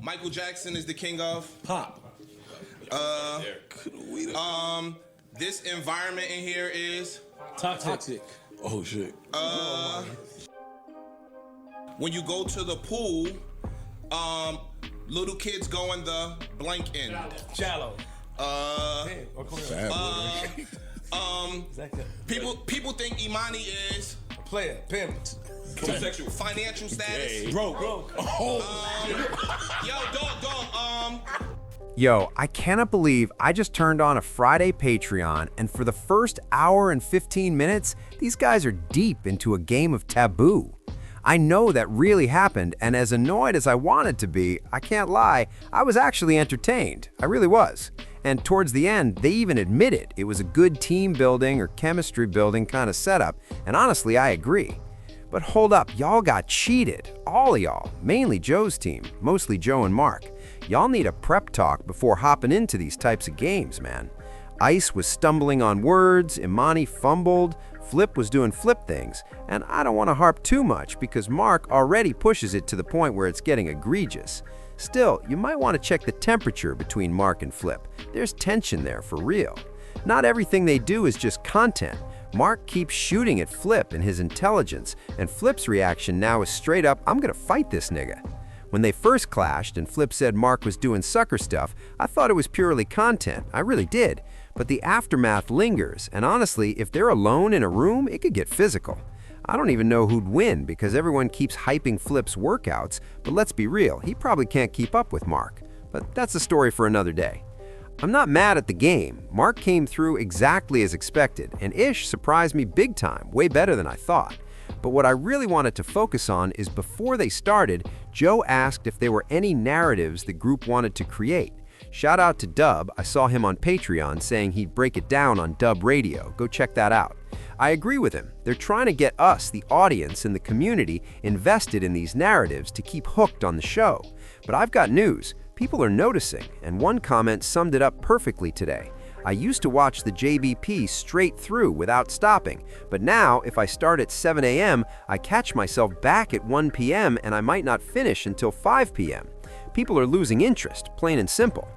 Michael Jackson is the king of pop. This environment in here is Toxic. Oh shit. When you go to the pool, little kids go in the blank end. Shallow. People think Imani is Player. Pimp. homosexual. Financial status. Broke. Yo, I cannot believe I just turned on a Friday Patreon, and for the first hour and 15 minutes, these guys are deep into a game of Taboo. I know that really happened, and as annoyed as I wanted to be, I can't lie, I was actually entertained. I really was. And towards the end, they even admitted it was a good team building or chemistry building kind of setup, and honestly, I agree. But hold up, y'all got cheated. All of y'all, mainly Joe's team, mostly Joe and Mark. Y'all need a prep talk before hopping into these types of games, man. Ice was stumbling on words, Imani fumbled, Flip was doing Flip things, and I don't want to harp too much because Mark already pushes it to the point where it's getting egregious. Still, you might want to check the temperature between Mark and Flip. There's tension there for real. Not everything they do is just content. Mark keeps shooting at Flip and his intelligence, and Flip's reaction now is straight up, I'm gonna fight this nigga. When they first clashed and Flip said Mark was doing sucker stuff, I thought it was purely content. I really did. But the aftermath lingers, and honestly, if they're alone in a room, it could get physical. I don't even know who'd win because everyone keeps hyping Flip's workouts, but let's be real, he probably can't keep up with Mark. But that's a story for another day. I'm not mad at the game. Mark came through exactly as expected, and Ish surprised me big time, way better than I thought. But what I really wanted to focus on is before they started, Joe asked if there were any narratives the group wanted to create. Shout out to Dub, I saw him on Patreon saying he'd break it down on Dub Radio. Go check that out. I agree with him. They're trying to get us, the audience and the community, invested in these narratives to keep hooked on the show. But I've got news. People are noticing, and one comment summed it up perfectly today. I used to watch the JBP straight through without stopping, but now if I start at 7 a.m., I catch myself back at 1 p.m. and I might not finish until 5 p.m. People are losing interest, plain and simple.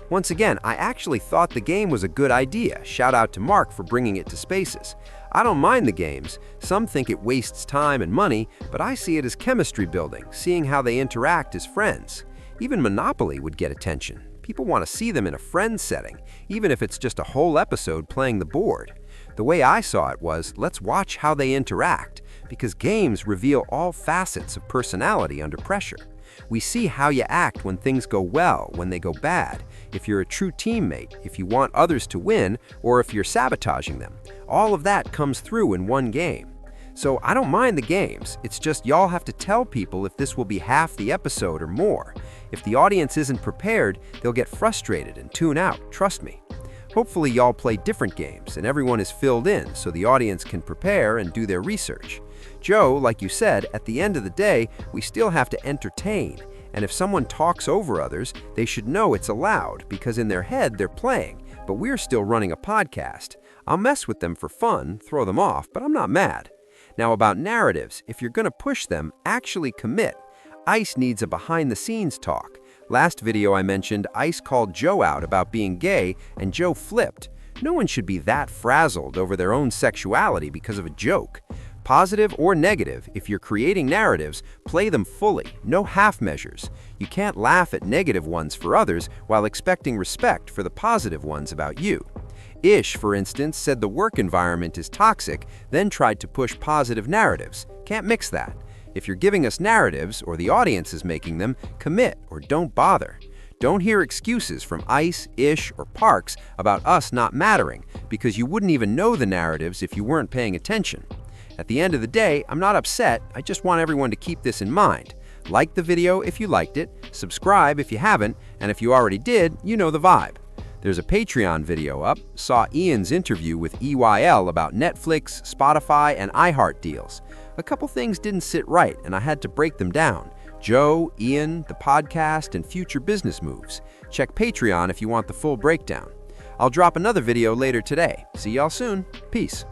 Once again, I actually thought the game was a good idea. Shout out to Mark for bringing it to Spaces. I don't mind the games. Some think it wastes time and money, but I see it as chemistry building, seeing how they interact as friends. Even Monopoly would get attention. People want to see them in a friend setting, even if it's just a whole episode playing the board. The way I saw it was, let's watch how they interact, because games reveal all facets of personality under pressure. We see how you act when things go well, when they go bad, if you're a true teammate, if you want others to win, or if you're sabotaging them. All of that comes through in one game. So I don't mind the games, it's just y'all have to tell people if this will be half the episode or more. If the audience isn't prepared, they'll get frustrated and tune out, trust me. Hopefully y'all play different games and everyone is filled in so the audience can prepare and do their research. Joe, like you said, at the end of the day, we still have to entertain. And if someone talks over others, they should know it's allowed because in their head they're playing, but we're still running a podcast. I'll mess with them for fun, throw them off, but I'm not mad. Now about narratives, if you're gonna push them, actually commit. Ice needs a behind-the-scenes talk. Last video I mentioned, Ice called Joe out about being gay, and Joe flipped. No one should be that frazzled over their own sexuality because of a joke. Positive or negative, if you're creating narratives, play them fully, no half measures. You can't laugh at negative ones for others while expecting respect for the positive ones about you. Ish, for instance, said the work environment is toxic, then tried to push positive narratives. Can't mix that. If you're giving us narratives, or the audience is making them, commit or don't bother. Don't hear excuses from Ice, Ish, or Parks about us not mattering, because you wouldn't even know the narratives if you weren't paying attention. At the end of the day, I'm not upset, I just want everyone to keep this in mind. Like the video if you liked it, subscribe if you haven't, and if you already did, you know the vibe. There's a Patreon video up, saw Ian's interview with EYL about Netflix, Spotify, and iHeart deals. A couple things didn't sit right, and I had to break them down. Joe, Ian, the podcast, and future business moves. Check Patreon if you want the full breakdown. I'll drop another video later today. See y'all soon. Peace.